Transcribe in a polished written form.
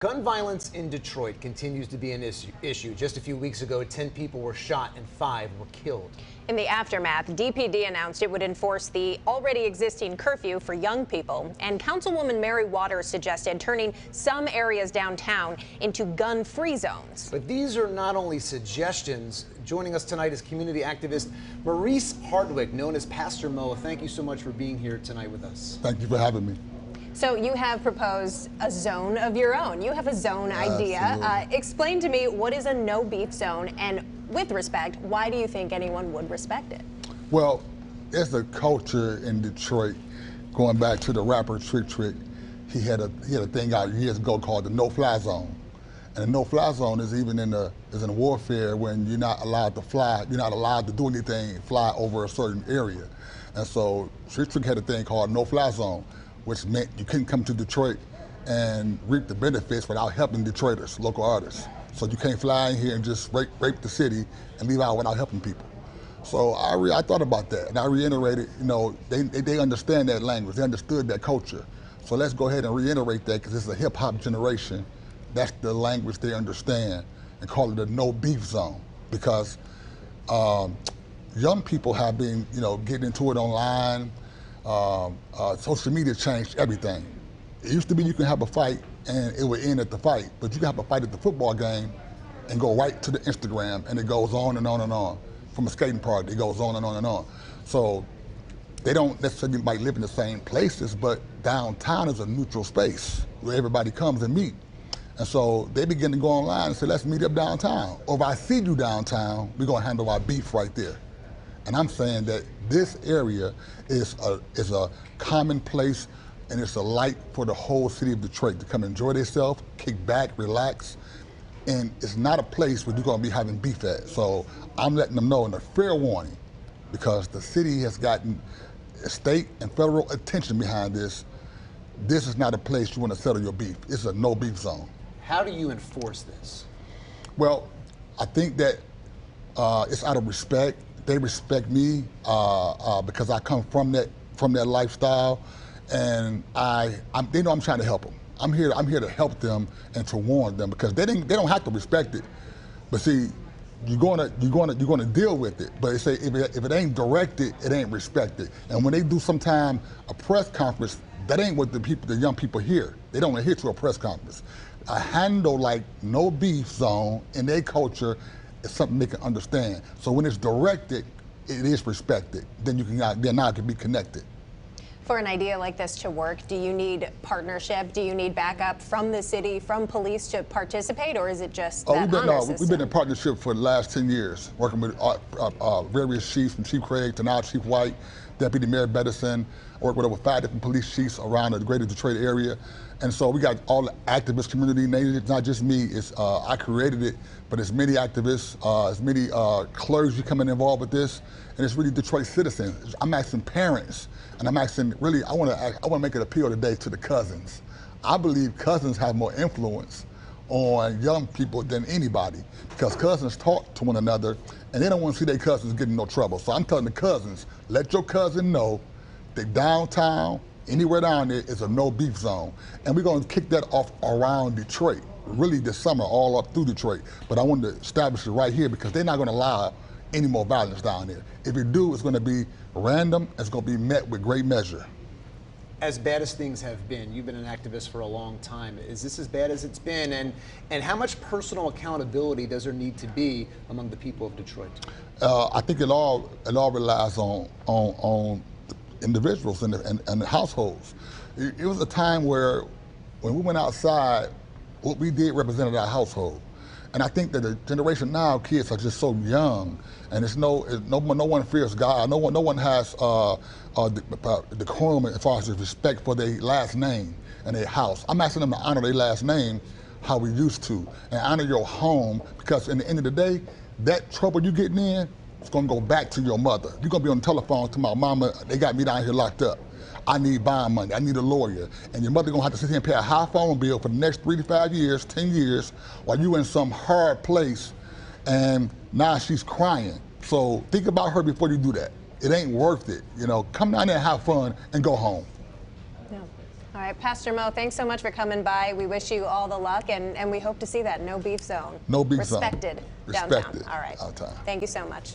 Gun violence in Detroit continues to be an issue. Just a few weeks ago, 10 people were shot and 5 were killed. In the aftermath, DPD announced it would enforce the already existing curfew for young people. And Councilwoman Mary Waters suggested turning some areas downtown into gun-free zones. But these are not only suggestions. Joining us tonight is community activist Maurice Hardwick, known as Pastor Mo. Thank you so much for being here tonight with us. Thank you for having me. So you have proposed a zone of your own. You have a zone idea. Explain to me, what is a no beef zone, and with respect, why do you think anyone would respect it? Well, there's a culture in Detroit, going back to the rapper Trick Trick. He had a thing out years ago called the no-fly zone. And the no-fly zone is even in warfare when you're not allowed to fly, you're not allowed to do anything, fly over a certain area. And so Trick Trick had a thing called no-fly zone, which meant you couldn't come to Detroit and reap the benefits without helping Detroiters, local artists. So you can't fly in here and just rape the city and leave out without helping people. So I thought about that, and I reiterated, they understand that language, they understood that culture. So let's go ahead and reiterate that, because it's a hip hop generation. That's the language they understand, and call it a no beef zone, because young people have been, getting into it online. Social media changed everything. It used to be you can have a fight and it would end at the fight, but you can have a fight at the football game and go right to the Instagram, and it goes on and on and on. From a skating park, it goes on and on and on. So they don't necessarily might live in the same places, but downtown is a neutral space where everybody comes and meet. And so they begin to go online and say, let's meet up downtown. Or if I see you downtown, we're gonna handle our beef right there. And I'm saying that this area is a common place, and it's a light for the whole city of Detroit to come enjoy themselves, kick back, relax. And it's not a place where you're gonna be having beef at. So I'm letting them know in a fair warning, because the city has gotten state and federal attention behind this. This is not a place you wanna settle your beef. It's a no beef zone. How do you enforce this? Well, I think that it's out of respect. They respect me because I come from that lifestyle, and they know I'm trying to help them. I'm here to help them and to warn them, because they don't have to respect it. But see, you're gonna deal with it. But they say if it ain't directed, it ain't respected. And when they do sometime a press conference, that ain't what the young people hear. They don't hear to a press conference. A handle like no beef zone in their culture is something they can understand. So when it's directed, it is respected. Then now it can be connected. For an idea like this to work, do you need partnership? Do you need backup from the city, from police to participate, or is it just that honor system? We've been in partnership for the last 10 years, working with various chiefs, from Chief Craig to now Chief White, Deputy Mayor Bedison. I work with over 5 different police chiefs around the greater Detroit area. And so we got all the activist community. It's not just me, I created it, but it's many activists, it's many clergy coming involved with this, and it's really Detroit citizens. I'm asking parents, and I'm asking, really, I want to make an appeal today to the cousins. I believe cousins have more influence on young people than anybody, because cousins talk to one another, and they don't want to see their cousins get in no trouble. So I'm telling the cousins, let your cousin know that downtown, anywhere down there, is a no beef zone. And we're going to kick that off around Detroit, really this summer, all up through Detroit. But I wanted to establish it right here, because they're not going to allow any more violence down there. If we do, it's going to be random, it's going to be met with great measure. As bad as things have been, you've been an activist for a long time. Is this as bad as it's been? And how much personal accountability does there need to be among the people of Detroit? I think it all relies on individuals and the households. It was a time where, when we went outside, what we did represented our household. And I think that the generation now, kids are just so young, and no one fears God. No one has decorum as far as respect for their last name and their house. I'm asking them to honor their last name how we used to, and honor your home, because in the end of the day, that trouble you getting in, it's gonna go back to your mother. You're gonna be on the telephone to my mama, they got me down here locked up. I need bond money, I need a lawyer. And your mother gonna have to sit here and pay a high phone bill for the next 3 to 5 years, 10 years, while you in some hard place, and now she's crying. So think about her before you do that. It ain't worth it. Come down there and have fun and go home. No. All right, Pastor Mo, thanks so much for coming by. We wish you all the luck, and we hope to see that no beef zone. No beef zone. Respected downtown. Respected All right. downtown. Thank you so much.